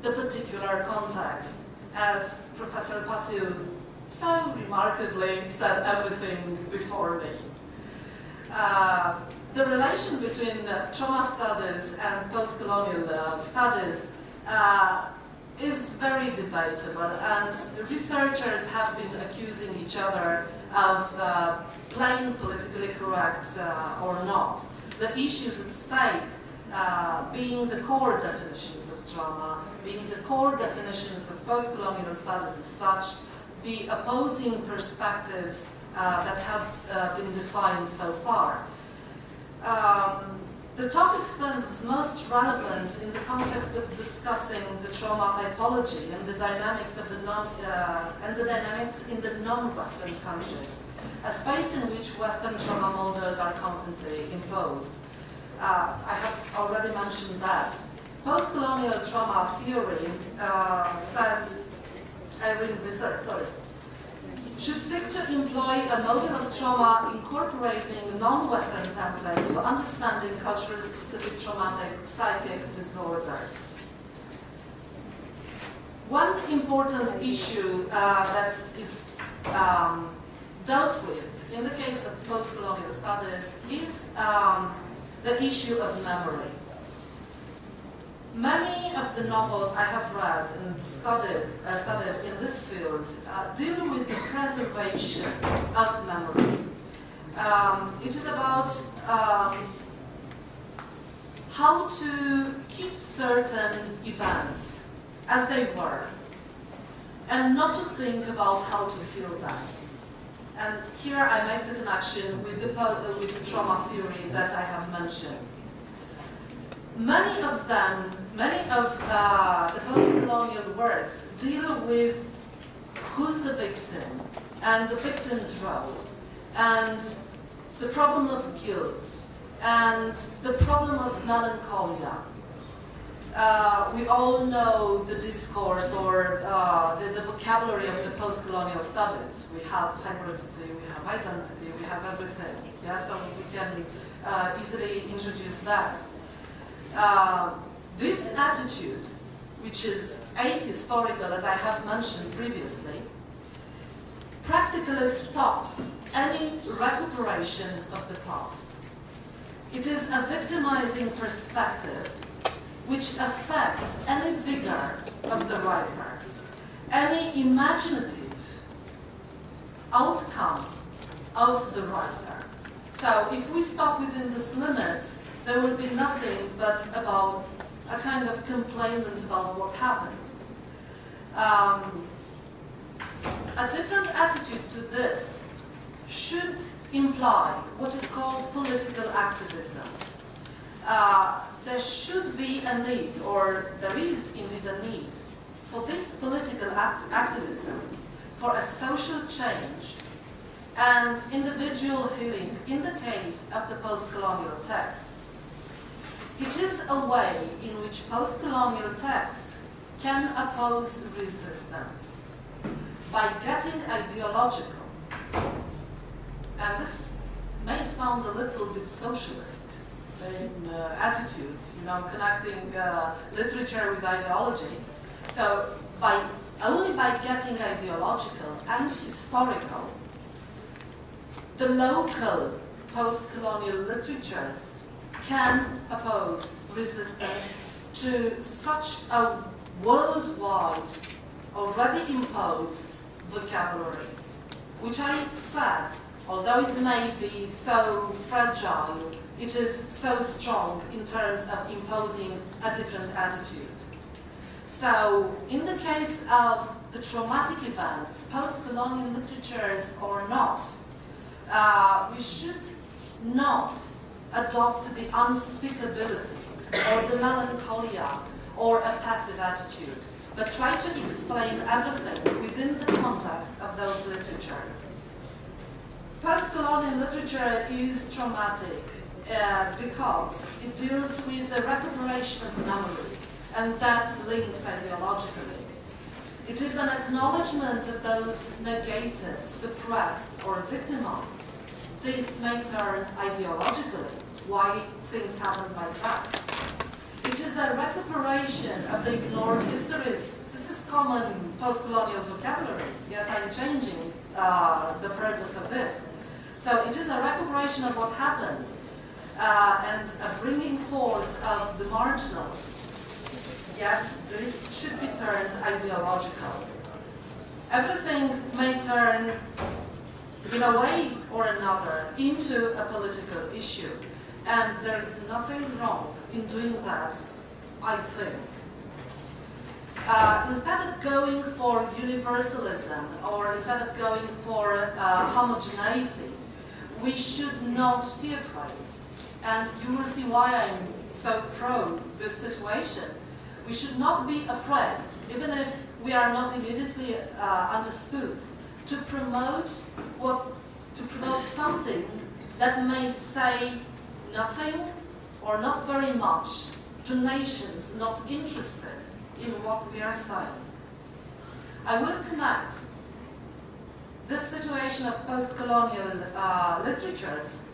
the particular context. As Professor Patil so remarkably said everything before me. The relation between trauma studies and post-colonial studies is very debatable, and researchers have been accusing each other of playing politically correct or not. The issues at stake being the core definitions of trauma, being the core definitions of post-colonial studies as such, the opposing perspectives that have been defined so far. The topic stands as most relevant in the context of discussing the trauma typology and the dynamics of the dynamics in the non-Western countries, a space in which Western trauma models are constantly imposed. I have already mentioned that. Post-colonial trauma theory says, should seek to employ a model of trauma incorporating non-Western templates for understanding culturally specific traumatic psychic disorders. One important issue that is dealt with in the case of post-colonial studies is the issue of memory. Many of the novels I have read and studied in this field deal with the preservation of memory. It is about how to keep certain events as they were and not to think about how to heal them. And here I make the connection with the trauma theory that I have mentioned. Many of the post-colonial works deal with who's the victim and the victim's role and the problem of guilt and the problem of melancholia. We all know the discourse or the vocabulary of the post-colonial studies. We have hybridity, we have identity, we have everything. Yeah, so we can easily introduce that. This attitude, which is ahistorical, as I have mentioned previously, practically stops any recuperation of the past. It is a victimizing perspective which affects any vigor of the writer, any imaginative outcome of the writer. So if we stop within these limits, there will be nothing but about a kind of complainant about what happened. A different attitude to this should imply what is called political activism. There should be a need, or there is indeed a need, for this political activism, for a social change and individual healing in the case of the post-colonial texts. It is a way in which post-colonial texts can oppose resistance by getting ideological. And this may sound a little bit socialist in attitude, you know, connecting literature with ideology. So only by getting ideological and historical, the local post-colonial literatures can oppose resistance to such a worldwide, already imposed vocabulary, which I said, although it may be so fragile, it is so strong in terms of imposing a different attitude. So, in the case of the traumatic events, post-colonial literatures or not, we should not adopt the unspeakability or the melancholia or a passive attitude, but try to explain everything within the context of those literatures. Post-colonial literature is traumatic because it deals with the recuperation of memory, and that links ideologically. It is an acknowledgement of those negated, suppressed, or victimized. This may turn ideologically why things happen like that. It is is a recuperation of the ignored histories. This is common post-colonial vocabulary, yet I'm changing the purpose of this. So it is a recuperation of what happened and a bringing forth of the marginal, yet this should be turned ideological. Everything may turn, in a way or another, into a political issue, and there is nothing wrong in doing that, I think. Instead of going for universalism, or instead of going for homogeneity, we should not be afraid. And you will see why I'm so pro this situation. We should not be afraid, even if we are not immediately understood, to promote something that may say nothing or not very much to nations not interested in what we are saying. I will connect this situation of post-colonial literatures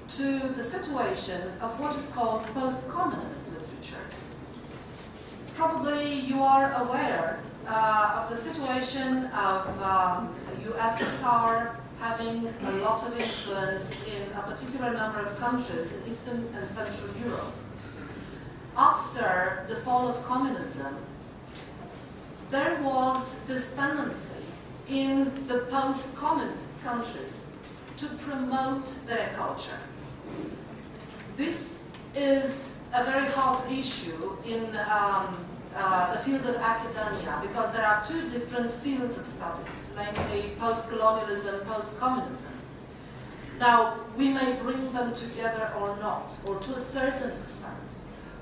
to the situation of what is called post-communist literatures. Probably you are aware of the situation of USSR having a lot of influence in a particular number of countries in Eastern and Central Europe. After the fall of communism, there was this tendency in the post-communist countries to promote their culture. This is a very hot issue in the field of academia, because there are two different fields of studies, namely post-colonialism, post-communism. Now, we may bring them together or not, or to a certain extent.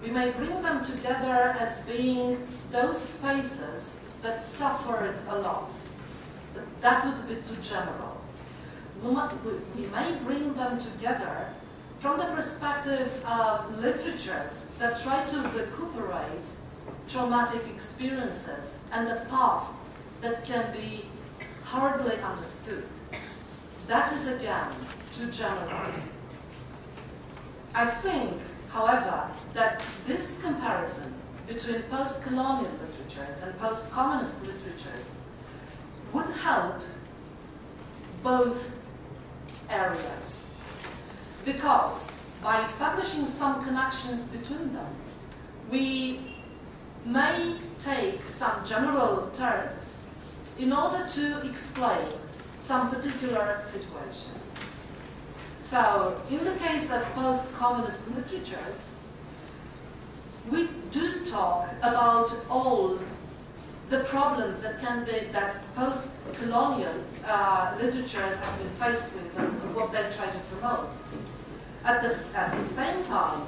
We may bring them together as being those spaces that suffered a lot. But that would be too general. We may bring them together from the perspective of literatures that try to recuperate traumatic experiences and the past that can be hardly understood. That is, again, too general. I think, however, that this comparison between post-colonial literatures and post-communist literatures would help both areas, because by establishing some connections between them, we may take some general terms in order to explain some particular situations. So, in the case of post-communist literatures, we do talk about all the problems that post-colonial literatures have been faced with and what they try to promote. At the same time,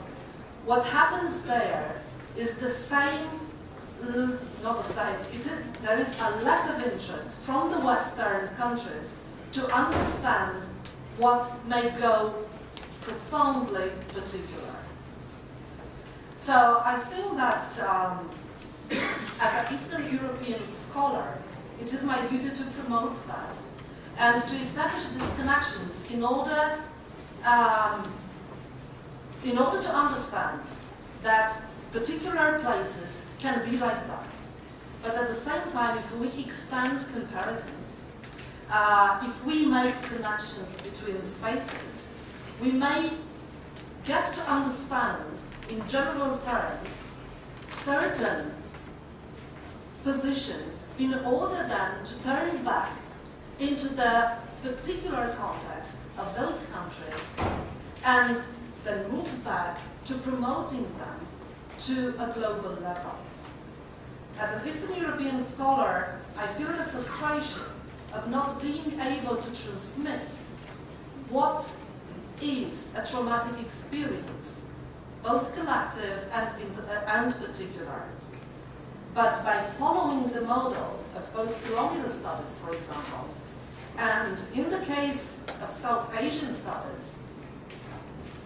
what happens there is the same, not the same, there is a lack of interest from the Western countries to understand what may go profoundly particular. So I think that as an Eastern European scholar, it is my duty to promote that and to establish these connections in order to understand that particular places can be like that. But at the same time, if we extend comparisons, if we make connections between spaces, we may get to understand, in general terms, certain positions in order then to turn back into the particular context of those countries and then move back to promoting them to a global level. As an Eastern European scholar, I feel the frustration of not being able to transmit what is a traumatic experience, both collective and particular. But by following the model of post-colonial studies, for example, and in the case of South Asian studies,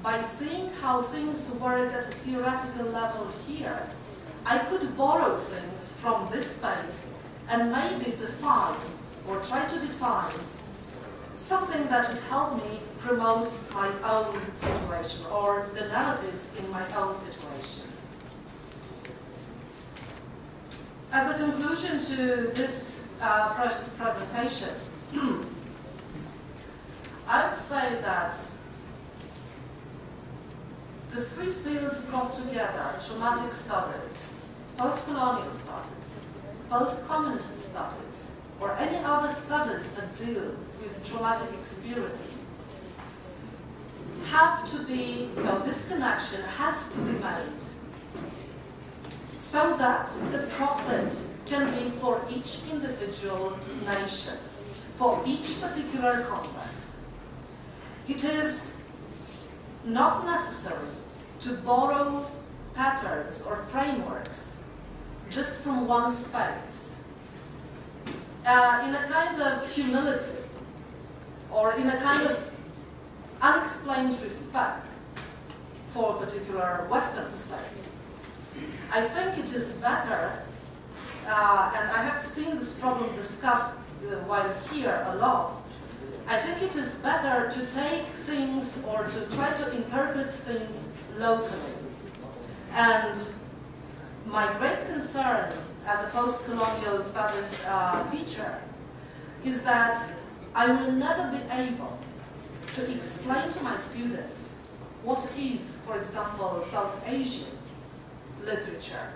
by seeing how things work at a theoretical level here, I could borrow things from this space and maybe define, or try to define, something that would help me promote my own situation, or the narratives in my own situation. As a conclusion to this presentation, I would say that the three fields brought together, traumatic studies, post-colonial studies, post-communist studies, or any other studies that deal with traumatic experience, have to be, so this connection has to be made so that the profit can be for each individual nation, for each particular context. It is not necessary to borrow patterns or frameworks just from one space. In a kind of humility, or in a kind of unexplained respect for a particular Western space, I think it is better, and I have seen this problem discussed while here a lot, I think it is better to take things or to try to interpret things locally. And my great concern as a post-colonial studies teacher is that I will never be able to explain to my students what is, for example, South Asian literature,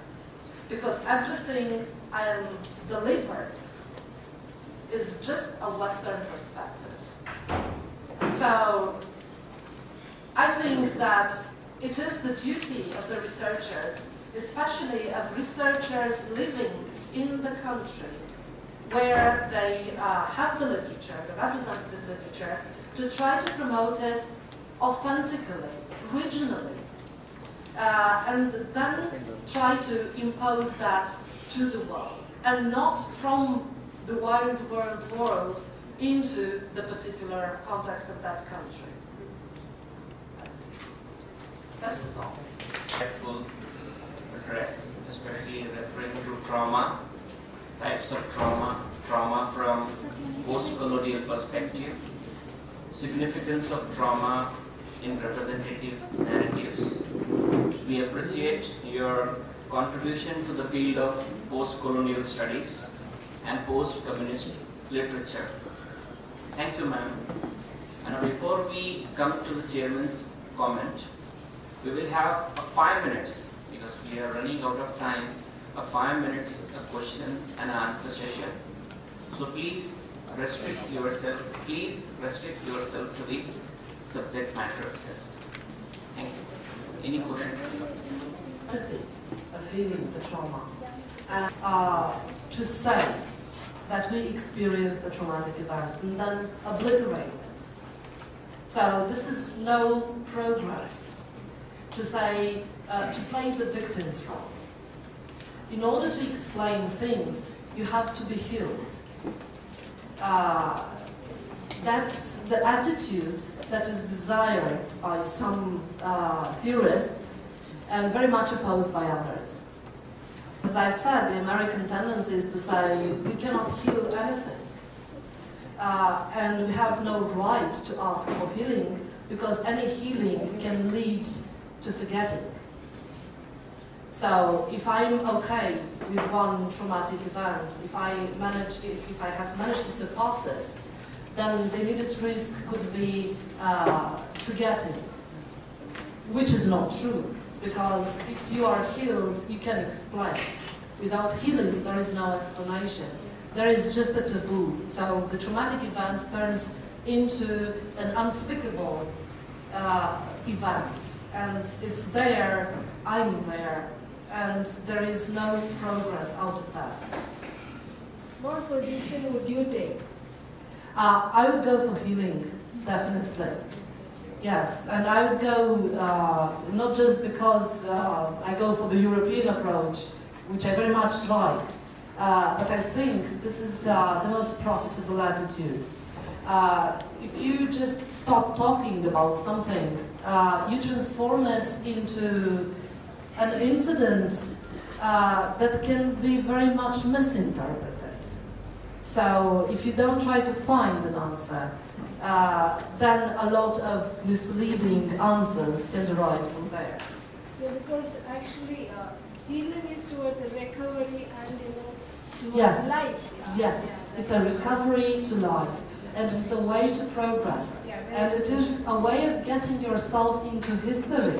because everything I am delivered is just a Western perspective. So I think that it is the duty of the researchers, especially of researchers living in the country where they have the literature, the representative literature, to try to promote it authentically, regionally, and then try to impose that to the world, and not from the wild world into the particular context of that country. That is all. Helpful address, especially referring to trauma, types of trauma from post-colonial perspective, significance of trauma in representative narratives. We appreciate your contribution to the field of post-colonial studies and post-communist literature. Thank you, ma'am. And before we come to the chairman's comment, we will have 5 minutes, because we are running out of time, 5 minutes question and answer session. So please restrict yourself to the subject matter itself. Thank you. Any questions, please? Of feeling the trauma, and to say that we experienced the traumatic events and then obliterate it. So this is no progress to say, to play the victim's role. In order to explain things, you have to be healed. That's the attitude that is desired by some theorists and very much opposed by others. As I've said, the American tendency is to say we cannot heal anything, and we have no right to ask for healing, because any healing can lead to forgetting. So if I'm okay with one traumatic event, if I have managed to surpass it, then the immediate risk could be forgetting, which is not true. Because if you are healed, you can explain. Without healing, there is no explanation. There is just a taboo. So the traumatic events turns into an unspeakable event. And it's there, I'm there, and there is no progress out of that. What position would you take? I would go for healing, definitely. Yes, and I would go, not just because I go for the European approach, which I very much like, but I think this is the most profitable attitude. If you just stop talking about something, you transform it into an incident that can be very much misinterpreted. So if you don't try to find an answer, then a lot of misleading answers can derive from there. Yeah, because actually Healing is towards a recovery and, towards Yes. life. Yes, it's a recovery to life, and it's a way to progress, and it is a way of getting yourself into history.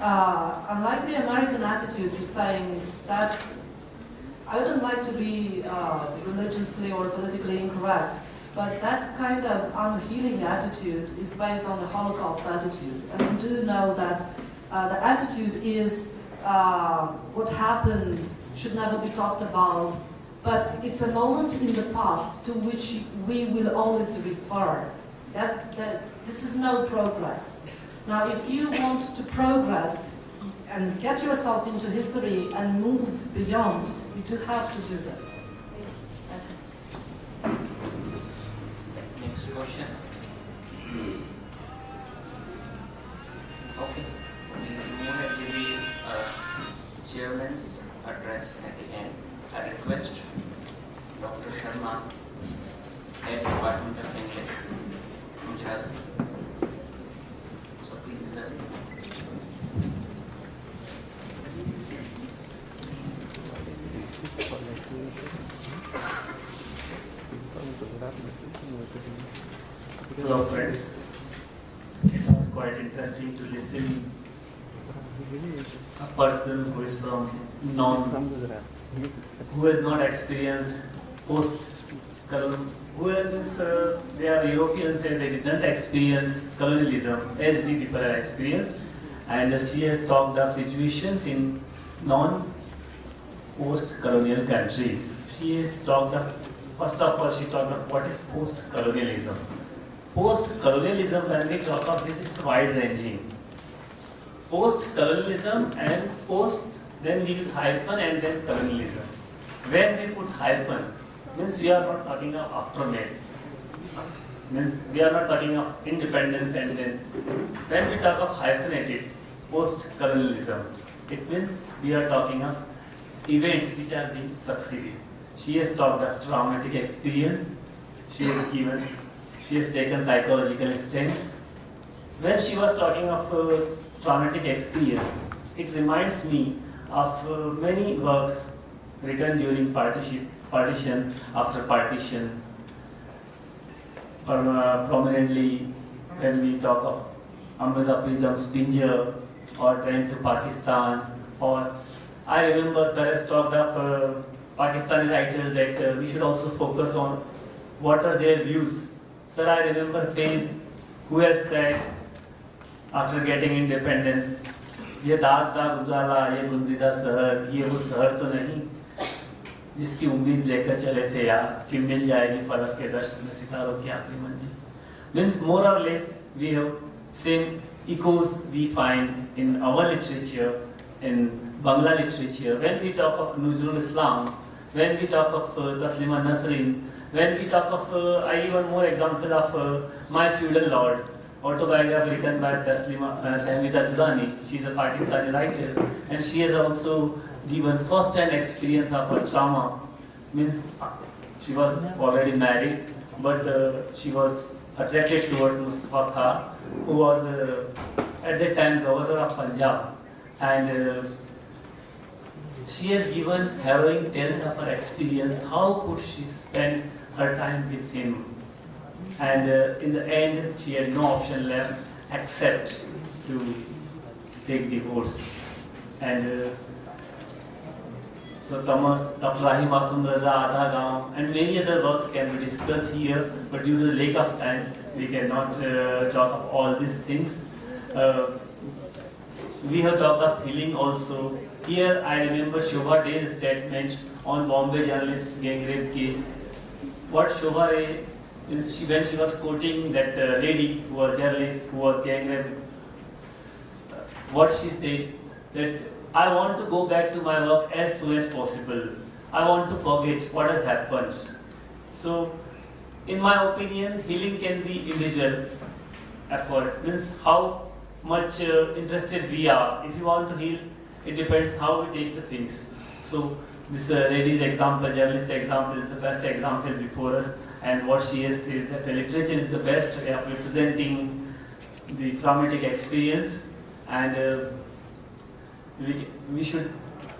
Unlike the American attitude of saying that's, I wouldn't like to be religiously or politically incorrect, but that kind of unhealing attitude is based on the Holocaust attitude, and we do know that the attitude is what happened should never be talked about, but it's a moment in the past to which we will always refer. This is no progress. Now, if you want to progress and get yourself into history and move beyond, you do have to do this. Next question. Okay. We move ahead with the chairman's address at the end. I request Dr. Sharma, Head Department of English, Gujarat. So please. Hello friends, it was quite interesting to listen a person who is from who has not experienced post-colonialism, they are Europeans and they did not experience colonialism as we people have experienced, and she has talked of situations in non-post-colonial countries. She has talked of, first of all, she talked of what is post-colonialism. Post-colonialism, when we talk of this, it's wide-ranging. Post-colonialism and post, then we use hyphen and then colonialism. When we put hyphen, means we are not talking of aftermath. Means we are not talking of independence, and then when we talk of hyphenated post-colonialism, it means we are talking of events which are being succeeded. She has talked of traumatic experience. She has taken psychological stance. When she was talking of traumatic experience, it reminds me of many works written during partition, after partition, or prominently when we talk of Amrita Pritam's Pinjar or Train to Pakistan, or I remember Sir has talked of Pakistani writers that we should also focus on what are their views. Sir, I remember Faiz, who has said after getting independence, ये दाग दाग उजाला, ये गुंजिदा शहर, ये वो शहर तो नहीं जिसकी उम्मीद लेकर चले थे यार कि मिल जाएगी फलक के दश्त में सितारों की आखिरी मंजिल. Means more or less we have same echoes we find in our literature, in Bangla literature. When we talk of Nuzrul Islam, when we talk of Taslima Nasrin, when we talk of, I give one more example of My Feudal Lord, autobiography written by Tahmida Durrani. She is a Pakistani writer, and she has also given first-hand experience of her trauma. Means she was already married, but she was attracted towards Mustafa Khan, who was at that time governor of Punjab, and she has given harrowing tales of her experience. How could she spend her time with him? And in the end, she had no option left except to take divorce. And so Thomas, Dr. Rahim Asum Raza, Adha Gaon, and many other works can be discussed here, but due to the lack of time, we cannot talk of all these things. We have talked of healing also. Here I remember Shobha Day's statement on Bombay journalist gang rape case. What Shobha Day, when she was quoting that lady who was journalist, who was gang raped, what she said, that I want to go back to my work as soon as possible. I want to forget what has happened. So, in my opinion, healing can be individual effort. Means how much interested we are. If you want to heal, it depends how we take the things. So, this lady's example, journalist example, is the best example before us. And what she has says that the literature is the best way of representing the traumatic experience, and we should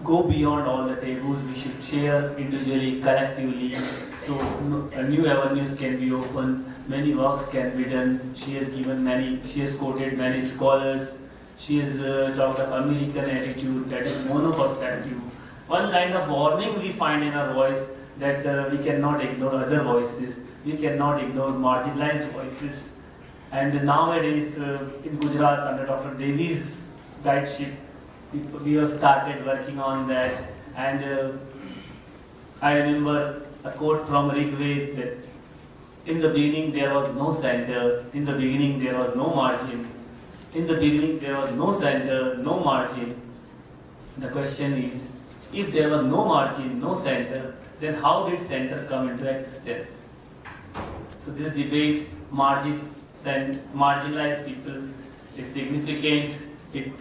go beyond all the taboos. We should share individually, collectively, so new avenues can be opened, many works can be done. She has quoted many scholars. She has talked of American attitude, that is mono-perspective. One kind of warning we find in her voice, that we cannot ignore other voices, we cannot ignore marginalized voices. And nowadays in Gujarat, under Dr. Devi's guideship, we have started working on that. And I remember a quote from Rigved that in the beginning there was no center, in the beginning there was no margin, in the beginning there was no center, no margin. The question is, if there was no margin, no center, then how did center come into existence? So this debate, marginalized people, is significant. It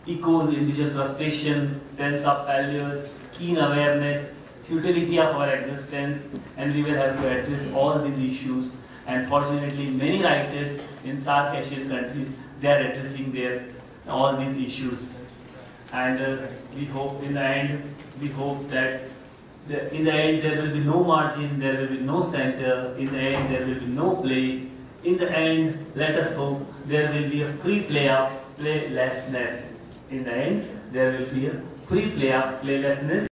echoes individual frustration, sense of failure, keen awareness, futility of our existence, and we will have to address all these issues. And fortunately, many writers in South Asian countries, they are addressing all these issues. And we hope in the end, that in the end there will be no margin, there will be no center, in the end there will be no play. In the end, let us hope there will be a free play of playlessness. In the end, there will be a free play of playlessness.